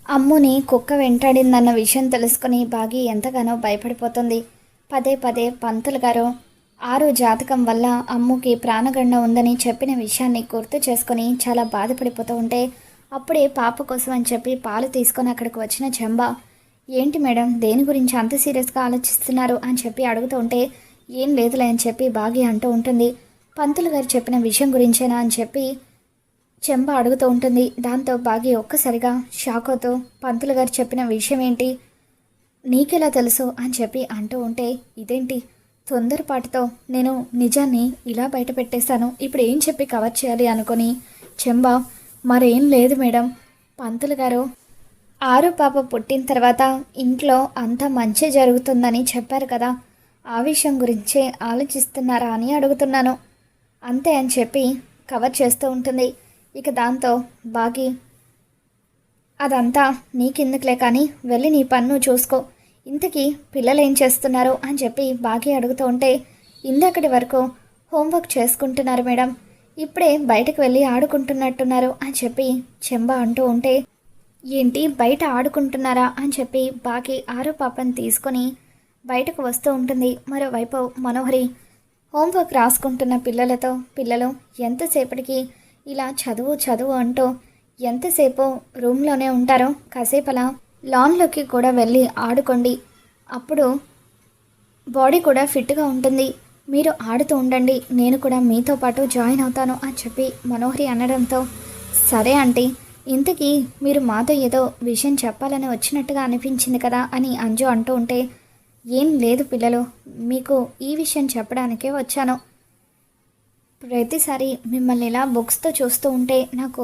అమ్ముని కుక్క వెంటాడిందన్న విషయం తెలుసుకుని బాగి ఎంతగానో భయపడిపోతుంది. పదే పదే పంతులు గారు ఆరు జాతకం వల్ల అమ్ముకి ప్రాణగండ ఉందని చెప్పిన విషయాన్ని గుర్తు చేసుకుని చాలా బాధపడిపోతూ ఉంటే అప్పుడే పాప కోసం అని చెప్పి పాలు తీసుకొని అక్కడికి వచ్చిన చెంబ, ఏంటి మేడం దేని గురించి అంత సీరియస్గా ఆలోచిస్తున్నారు అని చెప్పి అడుగుతూ ఉంటే, ఏం లేదులే అని చెప్పి బాగి అంటూ ఉంటుంది. పంతులు గారు చెప్పిన విషయం గురించేనా అని చెప్పి చెంబ అడుగుతూ ఉంటుంది. దాంతో బాగి ఒక్కసారిగా షాక్ అవుతూ, పంతులు గారు చెప్పిన విషయం ఏంటి, నీకెలా తెలుసు అని చెప్పి అంటూ ఉంటే, ఇదేంటి తొందరపాటుతో నేను నిజాన్ని ఇలా బయట పెట్టేశాను, ఇప్పుడు ఏం చెప్పి కవర్ చేయాలి అనుకొని చెంబ, మరేం లేదు మేడం, పంతులు గారు ఆరు పాప పుట్టిన తర్వాత ఇంట్లో అంత మంచి జరుగుతుందని చెప్పారు కదా, ఆ విషయం గురించే ఆలోచిస్తున్నారా అని అడుగుతున్నాను, అంతే అని చెప్పి కవర్ చేస్తూ ఉంటుంది. ఇక దాంతో బాగి, అదంతా నీకెందుకులే కానీ వెళ్ళి నీ పన్ను చూసుకో, ఇంతకీ పిల్లలు ఏం చేస్తున్నారు అని చెప్పి బాగి అడుగుతూ ఉంటే, ఇందక్కడి వరకు హోంవర్క్ చేసుకుంటున్నారు మేడం, ఇప్పుడే బయటకు వెళ్ళి ఆడుకుంటున్నట్టున్నారు అని చెప్పి చెంబ అంటూ ఉంటే, ఏంటి బయట ఆడుకుంటున్నారా అని చెప్పి బాగి ఆరు పాపని తీసుకొని బయటకు వస్తూ ఉంటుంది. మరోవైపు మనోహరి హోంవర్క్ రాసుకుంటున్న పిల్లలు ఎంతసేపటికి ఇలా చదువు చదువు అంటూ ఎంతసేపు రూమ్లోనే ఉంటారో, కాసేపు అలా లాన్లోకి కూడా వెళ్ళి ఆడుకోండి, అప్పుడు బాడీ కూడా ఫిట్గా ఉంటుంది, మీరు ఆడుతూ ఉండండి, నేను కూడా మీతో పాటు జాయిన్ అవుతాను అని చెప్పి మనోహరి అనడంతో, సరే ఆంటీ, ఇంతకీ మీరు మాతో ఏదో విషయం చెప్పాలని వచ్చినట్టుగా అనిపించింది కదా అని అంజు అంటూ ఉంటే, ఏం లేదు పిల్లలు, మీకు ఈ విషయం చెప్పడానికే వచ్చాను, ప్రతిసారి మిమ్మల్ని ఇలా బుక్స్తో చూస్తూ ఉంటే నాకు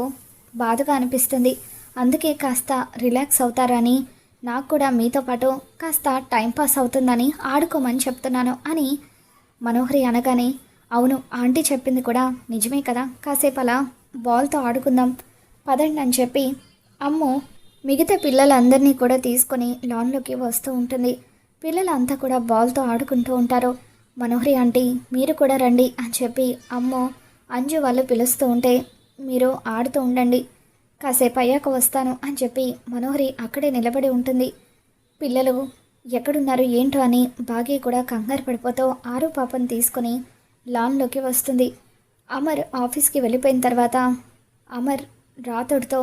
బాధగా అనిపిస్తుంది, అందుకే కాస్త రిలాక్స్ అవుతారని, నాకు కూడా మీతో పాటు కాస్త టైంపాస్ అవుతుందని ఆడుకోమని చెప్తున్నాను అని మనోహరి అనగానే, అవును ఆంటీ చెప్పింది కూడా నిజమే కదా, కాసేపు అలా బాల్తో ఆడుకుందాం పదండి అని చెప్పి అమ్ము మిగతా పిల్లలందరినీ కూడా తీసుకొని లాన్లోకి వస్తూ ఉంటుంది. పిల్లలంతా కూడా బాల్తో ఆడుకుంటూ ఉంటారు. మనోహరి ఆంటీ మీరు కూడా రండి అని చెప్పి అమ్ము అంజు వాళ్ళు పిలుస్తూ ఉంటే, మీరు ఆడుతూ ఉండండి, కాసేపు అయ్యాక వస్తాను అని చెప్పి మనోహరి అక్కడే నిలబడి ఉంటుంది. పిల్లలు ఎక్కడున్నారు ఏంటో అని బాగి కూడా కంగారు పడిపోతూ ఆరు పాపను తీసుకొని లాన్లోకి వస్తుంది. అమర్ ఆఫీస్కి వెళ్ళిపోయిన తర్వాత అమర్ రాతోడితో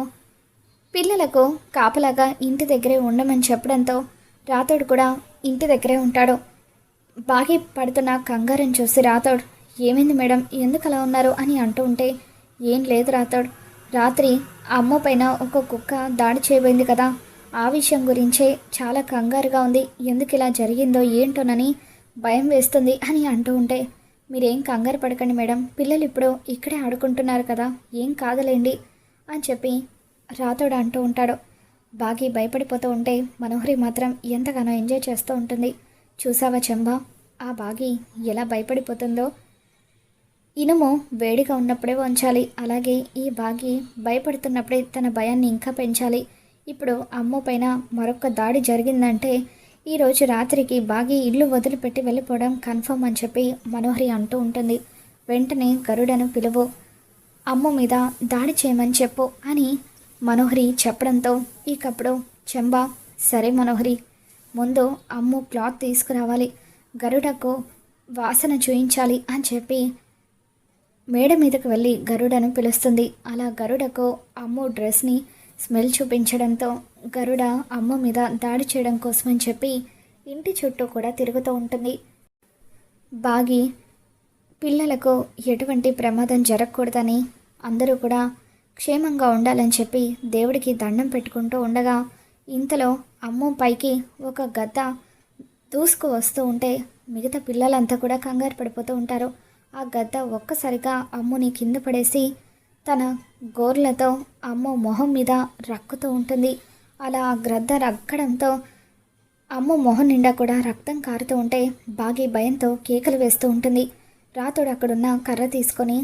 పిల్లలకు కాపలాగా ఇంటి దగ్గరే ఉండమని చెప్పడంతో రాతోడు కూడా ఇంటి దగ్గరే ఉంటాడు. బాగి పడుతున్న కంగారుని చూసి రాతోడు, ఏమైంది మేడం ఎందుకు అలా ఉన్నారు అని అంటూ ఉంటే, ఏం లేదు రాతోడు, రాత్రి అమ్మ పైన ఒక కుక్క దాడి చేయబోయింది కదా, ఆ విషయం గురించే చాలా కంగారుగా ఉంది, ఎందుకు ఇలా జరిగిందో ఏంటోనని భయం వేస్తుంది అని అంటూ ఉంటే, మీరేం కంగారు పడకండి మేడం, పిల్లలు ఇప్పుడు ఇక్కడే ఆడుకుంటున్నారు కదా, ఏం కాదులేండి అని చెప్పి రాతోడు అంటూ ఉంటాడు. బాగి భయపడిపోతూ ఉంటే మనోహరి మాత్రం ఎంతగానో ఎంజాయ్ చేస్తూ ఉంటుంది. చూసావా చెంబా, ఆ బాగి ఎలా భయపడిపోతుందో, ఇనుము వేడిగా ఉన్నప్పుడే వంచాలి, అలాగే ఈ బాగి భయపడుతున్నప్పుడే తన భయాన్ని ఇంకా పెంచాలి. ఇప్పుడు అమ్మ పైన మరొక దాడి జరిగిందంటే ఈరోజు రాత్రికి బాగి ఇల్లు వదిలిపెట్టి వెళ్ళిపోవడం కన్ఫర్మ్ అని చెప్పి మనోహరి అంటూ ఉంటుంది. వెంటనే గరుడను పిలువు, అమ్మ మీద దాడి చేయమని చెప్పు అని మనోహరి చెప్పడంతో ఇకప్పుడు చెంబా, సరే మనోహరి, ముందు అమ్ము క్లాత్ తీసుకురావాలి, గరుడకు వాసన చూయించాలి అని చెప్పి మేడ మీదకు వెళ్ళి గరుడను పిలుస్తుంది. అలా గరుడకు అమ్ము డ్రెస్ని స్మెల్ చూపించడంతో గరుడ అమ్మ మీద దాడి చేయడం కోసమని చెప్పి ఇంటి చుట్టూ కూడా తిరుగుతూ ఉంటుంది. బాగి పిల్లలకు ఎటువంటి ప్రమాదం జరగకూడదని అందరూ కూడా క్షేమంగా ఉండాలని చెప్పి దేవుడికి దండం పెట్టుకుంటూ ఉండగా ఇంతలో అమ్మ పైకి ఒక గద్ద దూసుకు వస్తూ ఉంటే మిగతా పిల్లలంతా కూడా కంగారు పడిపోతూ ఉంటారు. ఆ గద్ద ఒక్కసారిగా అమ్ముని కింద పడేసి తన గోర్లతో అమ్మ మొహం మీద రక్కుతూ ఉంటుంది. అలా ఆ గద్ద రక్కడంతో అమ్మ మొహం నిండా కూడా రక్తం కారుతూ ఉంటే బాగి భయంతో కేకలు వేస్తూ ఉంటుంది. రాతోడు అక్కడున్న కర్ర తీసుకొని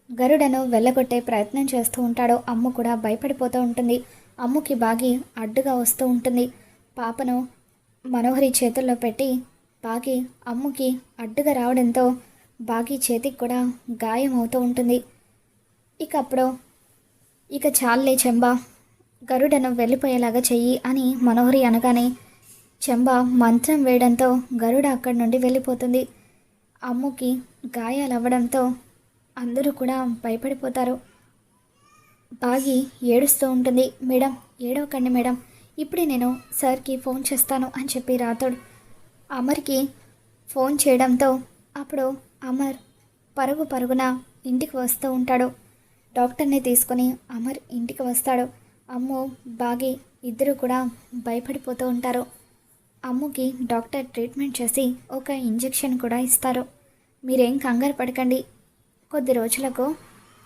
గరుడను వెళ్ళగొట్టే ప్రయత్నం చేస్తూ ఉంటాడు. అమ్మ కూడా భయపడిపోతూ ఉంటుంది. అమ్ముకి బాగి అడ్డుగా వస్తూ ఉంటుంది. పాపను మనోహరి చేతుల్లో పెట్టి బాగి అమ్ముకి అడ్డుగా రావడంతో బాగి చేతికి కూడా గాయం అవుతూ ఉంటుంది. ఇక చాలే చెంబా, గరుడను వెళ్ళిపోయేలాగా చెయ్యి అని మనోహరి అనగానే చెంబ మంత్రం వేయడంతో గరుడ అక్కడి నుండి వెళ్ళిపోతుంది. అమ్ముకి గాయాలవ్వడంతో అందరూ కూడా భయపడిపోతారు. బాగి ఏడుస్తూ ఉంటుంది. మేడం ఏడవకండి మేడం, ఇప్పుడే నేను సార్కి ఫోన్ చేస్తాను అని చెప్పి రాతోడు అమర్కి ఫోన్ చేయడంతో అప్పుడు అమర్ పరుగు పరుగున ఇంటికి వస్తూ ఉంటాడు. డాక్టర్ని తీసుకొని అమర్ ఇంటికి వస్తాడు. అమ్ము బాగి ఇద్దరు కూడా భయపడిపోతూ ఉంటారు. అమ్ముకి డాక్టర్ ట్రీట్మెంట్ చేసి ఒక ఇంజెక్షన్ కూడా ఇస్తారు. మీరేం కంగారు పడకండి, కొద్ది రోజులకు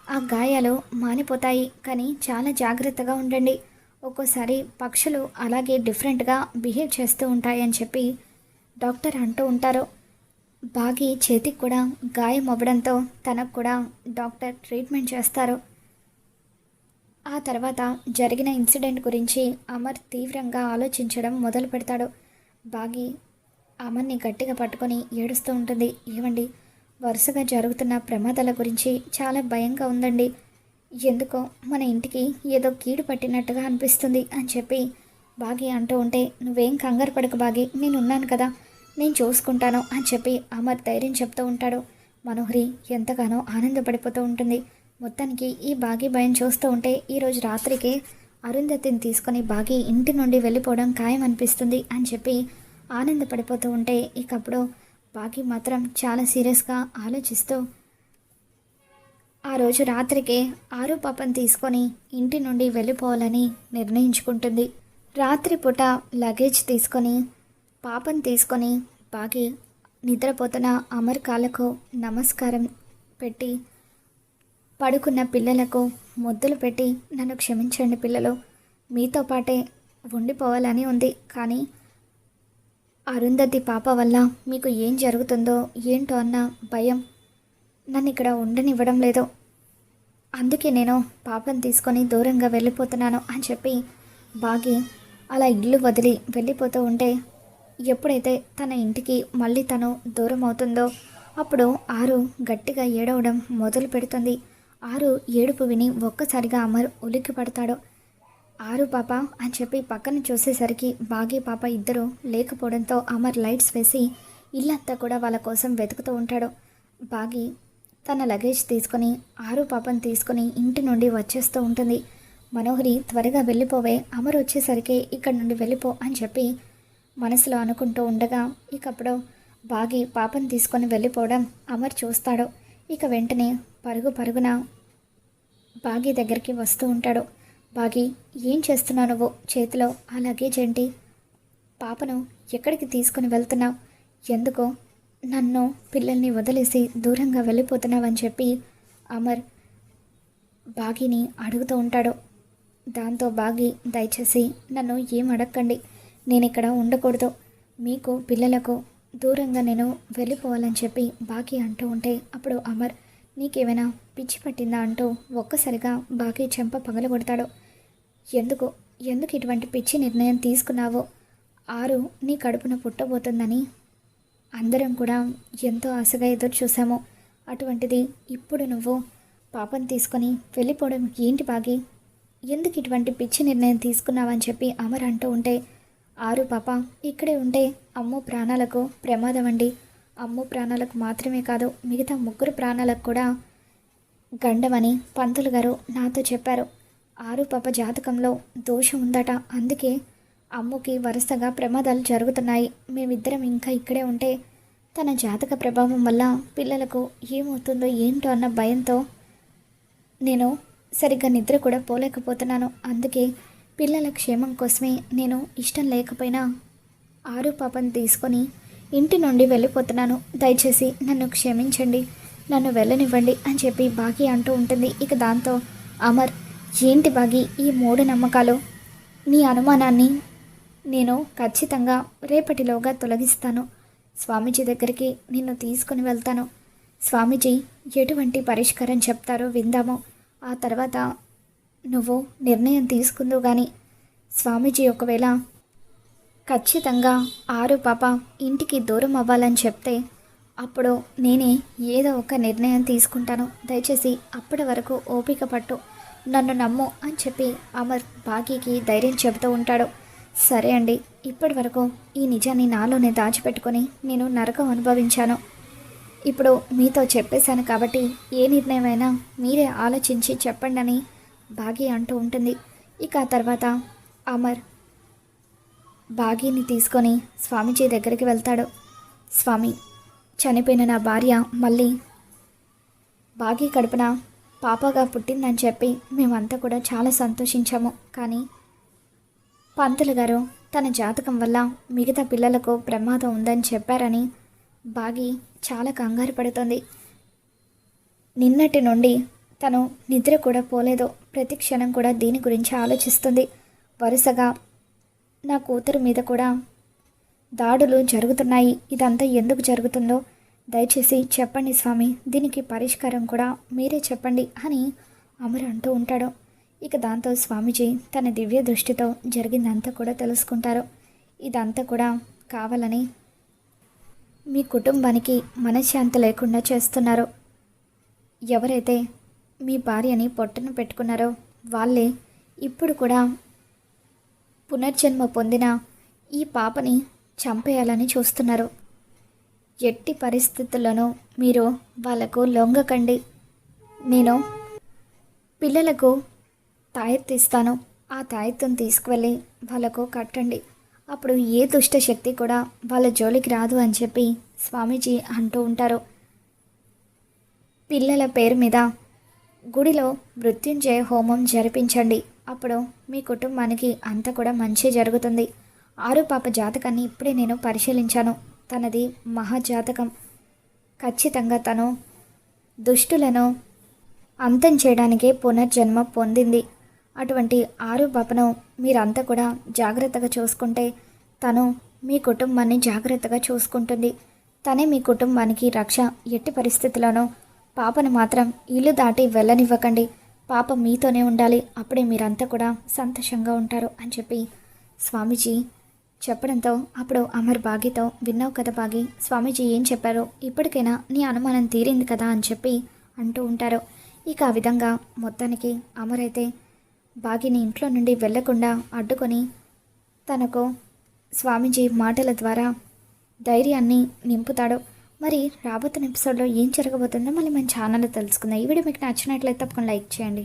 ఆ గాయాలు మానిపోతాయి, కానీ చాలా జాగ్రత్తగా ఉండండి. ఒక్కోసారి పక్షులు అలాగే డిఫరెంట్గా బిహేవ్ చేస్తూ ఉంటాయని చెప్పి డాక్టర్ అంటూ ఉంటారు. బాగి చేతికి కూడా గాయం అవ్వడంతో తనకు కూడా డాక్టర్ ట్రీట్మెంట్ చేస్తారు. ఆ తర్వాత జరిగిన ఇన్సిడెంట్ గురించి అమర్ తీవ్రంగా ఆలోచించడం మొదలు పెడతాడు. బాగి అమర్ని గట్టిగా పట్టుకొని ఏడుస్తూ ఉంటుంది. ఏమండి, వరుసగా జరుగుతున్న ప్రమాదాల గురించి చాలా భయంగా ఉందండి. ఎందుకో మన ఇంటికి ఏదో కీడు పట్టినట్టుగా అనిపిస్తుంది అని చెప్పి బాగి అంటూ ఉంటే, నువ్వేం కంగారు పడక బాగి, నేనున్నాను కదా, నేను చూసుకుంటాను అని చెప్పి అమర్ ధైర్యం చెప్తూ ఉంటాడు. మనోహరి ఎంతగానో ఆనందపడిపోతూ ఉంటుంది. మొత్తానికి ఈ బాగి భయం చూస్తూ ఉంటే ఈరోజు రాత్రికి అరుంధతిని తీసుకొని బాగి ఇంటి నుండి వెళ్ళిపోవడం ఖాయం అనిపిస్తుంది అని చెప్పి ఆనందపడిపోతూ ఉంటే, ఇకప్పుడు బాగి మాత్రం చాలా సీరియస్గా ఆలోచిస్తూ ఆ రోజు రాత్రికి ఆరు పాపను తీసుకొని ఇంటి నుండి వెళ్ళిపోవాలని నిర్ణయించుకుంటుంది. రాత్రిపూట లగేజ్ తీసుకొని పాపను తీసుకొని బాగి నిద్రపోతున్న అమర్ కాళ్ళకు నమస్కారం పెట్టి పడుకున్న పిల్లలకు ముద్దులు పెట్టి, నన్ను క్షమించండి పిల్లలు, మీతో పాటే ఉండిపోవాలని ఉంది, కానీ అరుంధతి పాప వల్ల మీకు ఏం జరుగుతుందో ఏంటో అన్న భయం నన్ను ఇక్కడ ఉండనివ్వడం లేదు, అందుకే నేను పాపను తీసుకొని దూరంగా వెళ్ళిపోతున్నాను అని చెప్పి బాగి అలా ఇల్లు వదిలి వెళ్ళిపోతూ ఉంటే, ఎప్పుడైతే తన ఇంటికి మళ్ళీ తను దూరం అవుతుందో అప్పుడు ఆరు గట్టిగా ఏడవడం మొదలు పెడుతుంది. ఆరు ఏడుపు విని ఒక్కసారిగా అమర్ ఉలిక్కి పడతాడు. ఆరు పాప అని చెప్పి పక్కన చూసేసరికి బాగి పాప ఇద్దరు లేకపోవడంతో అమర్ లైట్స్ వేసి ఇల్లంతా కూడా వాళ్ళ కోసం వెతుకుతూ ఉంటాడు. బాగి తన లగేజ్ తీసుకొని ఆరు పాపను తీసుకొని ఇంటి నుండి వచ్చేస్తూ ఉంటుంది. మనోహరి త్వరగా వెళ్ళిపోవే, అమర్ వచ్చేసరికి ఇక్కడ నుండి వెళ్ళిపో అని చెప్పి మనసులో అనుకుంటూ ఉండగా, ఇకప్పుడు బాగి పాపను తీసుకొని వెళ్ళిపోవడం అమర్ చూస్తాడు. ఇక వెంటనే పరుగు పరుగున బాగి దగ్గరికి వస్తూ ఉంటాడు. బాగి, ఏం చేస్తున్నావు నువ్వు? చేతిలో ఆ లగేజ్ ఏంటి? పాపను ఎక్కడికి తీసుకుని వెళ్తున్నావు? ఎందుకో నన్ను పిల్లల్ని వదిలేసి దూరంగా వెళ్ళిపోతున్నావని చెప్పి అమర్ బాగిని అడుగుతూ ఉంటాడు. దాంతో బాగి, దయచేసి నన్ను ఏం అడగకండి, నేను ఇక్కడ ఉండకూడదు, మీకు పిల్లలకు దూరంగా నేను వెళ్ళిపోవాలని చెప్పి బాగి అంటూ ఉంటే, అప్పుడు అమర్, నీకేమైనా పిచ్చి పట్టిందా అంటూ ఒక్కసారిగా బాగి చెంప పగలగొడతాడు. ఎందుకు ఎందుకు ఇటువంటి పిచ్చి నిర్ణయం తీసుకున్నావో? ఆరు నీ కడుపున పుట్టబోతుందని అందరం కూడా ఎంతో ఆశగా ఎదురు చూసాము, అటువంటిది ఇప్పుడు నువ్వు పాపను తీసుకొని వెళ్ళిపోవడం ఏంటి బాగి? ఎందుకు ఇటువంటి పిచ్చి నిర్ణయం తీసుకున్నావని చెప్పి అమర్ అంటూ ఉంటే, ఆరు పాప ఇక్కడే ఉంటే అమ్ము ప్రాణాలకు ప్రమాదం అండి, అమ్ము ప్రాణాలకు మాత్రమే కాదు మిగతా ముగ్గురు ప్రాణాలకు కూడా గండమని పంతులు గారు నాతో చెప్పారు. ఆరు పాప జాతకంలో దోషం ఉందట, అందుకే అమ్ముకి వరుసగా ప్రమాదాలు జరుగుతున్నాయి. మేమిద్దరం ఇంకా ఇక్కడే ఉంటే తన జాతక ప్రభావం వల్ల పిల్లలకు ఏమవుతుందో ఏంటో అన్న భయంతో నేను సరిగ్గా నిద్ర కూడా పోలేకపోతున్నాను. అందుకే పిల్లల క్షేమం కోసమే నేను ఇష్టం లేకపోయినా ఆరు పాపను తీసుకొని ఇంటి నుండి వెళ్ళిపోతున్నాను, దయచేసి నన్ను క్షమించండి, నన్ను వెళ్ళనివ్వండి అని చెప్పి బాగి అంటూ ఉంటుంది. ఇక దాంతో అమర్, ఏంటి బాగి ఈ మూఢనమ్మకాలు? నీ అనుమానాన్ని నేను ఖచ్చితంగా రేపటిలోగా తొలగిస్తాను. స్వామీజీ దగ్గరికి నిన్ను తీసుకుని వెళ్తాను. స్వామీజీ ఎటువంటి పరిష్కారం చెప్తారో విందాము, ఆ తర్వాత నువ్వు నిర్ణయం తీసుకుందు కానీ స్వామీజీ ఒకవేళ ఖచ్చితంగా ఆరు పాప ఇంటికి దూరం అవ్వాలని చెప్తే అప్పుడు నేనే ఏదో ఒక నిర్ణయం తీసుకుంటాను, దయచేసి అప్పటి వరకు ఓపిక పట్టు, నన్ను నమ్ము అని చెప్పి అమర్ బాగీకి ధైర్యం చెబుతూ ఉంటాడు. సరే అండి, ఇప్పటి వరకు ఈ నిజాన్ని నాలోనే దాచిపెట్టుకొని నేను నరకం అనుభవించాను. ఇప్పుడు మీతో చెప్పేశాను కాబట్టి ఏ నిర్ణయమైనా మీరే ఆలోచించి చెప్పండి అని బాగీ అంటూ ఉంటుంది. ఇక ఆ తర్వాత అమర్ బాగీని తీసుకొని స్వామీజీ దగ్గరికి వెళ్తాడు. స్వామి, చనిపోయిన నా భార్య మళ్ళీ బాగీ కడుపున పాపగా పుట్టిందని చెప్పి మేమంతా కూడా చాలా సంతోషించాము. కానీ పంతులు గారు తన జాతకం వల్ల మిగతా పిల్లలకు ప్రమాదం ఉందని చెప్పారని బాగి చాలా కంగారు పడుతుంది. నిన్నటి నుండి తను నిద్ర కూడా పోలేదు. ప్రతి క్షణం కూడా దీని గురించి ఆలోచిస్తుంది. వరుసగా నా కూతురు మీద కూడా దాడులు జరుగుతున్నాయి. ఇదంతా ఎందుకు జరుగుతుందో దయచేసి చెప్పండి స్వామి, దీనికి పరిష్కారం కూడా మీరే చెప్పండి అని అమర్ అంటూ ఉంటాడు. ఇక దాంతో స్వామీజీ తన దివ్య దృష్టితో జరిగిందంతా కూడా తెలుసుకుంటారు. ఇదంతా కూడా కావాలని మీ కుటుంబానికి మనశ్శాంతి లేకుండా చేస్తున్నారు. ఎవరైతే మీ భార్యని పొట్టన పెట్టుకున్నారో వాళ్ళే ఇప్పుడు కూడా పునర్జన్మ పొందిన ఈ పాపని చంపేయాలని చూస్తున్నారు. ఎట్టి పరిస్థితుల్లోనూ మీరు వాళ్ళకు లొంగకండి. నేను పిల్లలకు తాయెత్తిస్తాను. ఆ తాయెత్తును తీసుకువెళ్ళి వాళ్ళకు కట్టండి. అప్పుడు ఏ దుష్ట శక్తి కూడా వాళ్ళ జోలికి రాదు అని చెప్పి స్వామీజీ అంటూ ఉంటారు. పిల్లల పేరు మీద గుడిలో మృత్యుంజయ హోమం జరిపించండి. అప్పుడు మీ కుటుంబానికి అంతా కూడా మంచి జరుగుతుంది. ఆరు పాప జాతకాన్ని ఇప్పుడే నేను పరిశీలించాను. తనది మహాజాతకం. ఖచ్చితంగా తను దుష్టులను అంతం చేయడానికే పునర్జన్మ పొందింది. అటువంటి ఆరు పాపను మీరంతా కూడా జాగ్రత్తగా చూసుకుంటే తను మీ కుటుంబాన్ని జాగ్రత్తగా చూసుకుంటుంది. తనే మీ కుటుంబానికి రక్ష. ఎట్టి పరిస్థితుల్లోనూ పాపను మాత్రం ఇల్లు దాటి వెళ్ళనివ్వకండి. పాప మీతోనే ఉండాలి. అప్పుడే మీరంతా కూడా సంతోషంగా ఉంటారు అని చెప్పి స్వామీజీ చెప్పడంతో అప్పుడు అమర్ బాగితో, విన్నావు కదా బాగి, స్వామీజీ ఏం చెప్పారో, ఇప్పటికైనా నీ అనుమానం తీరింది కదా అని చెప్పి అంటూ ఉంటారు. ఇక ఆ విధంగా మొత్తానికి అమర్ అయితే బాగిని ఇంట్లో నుండి వెళ్లకుండా అడ్డుకొని తనకు స్వామీజీ మాటల ద్వారా ధైర్యాన్ని నింపుతాడు. మరి రాబోతున్న ఎపిసోడ్లో ఏం జరగబోతుందో మళ్ళీ మన ఛానల్లో తెలుసుకుందాం. ఈ వీడియో మీకు నచ్చినట్లయితే తప్పకుండా లైక్ చేయండి.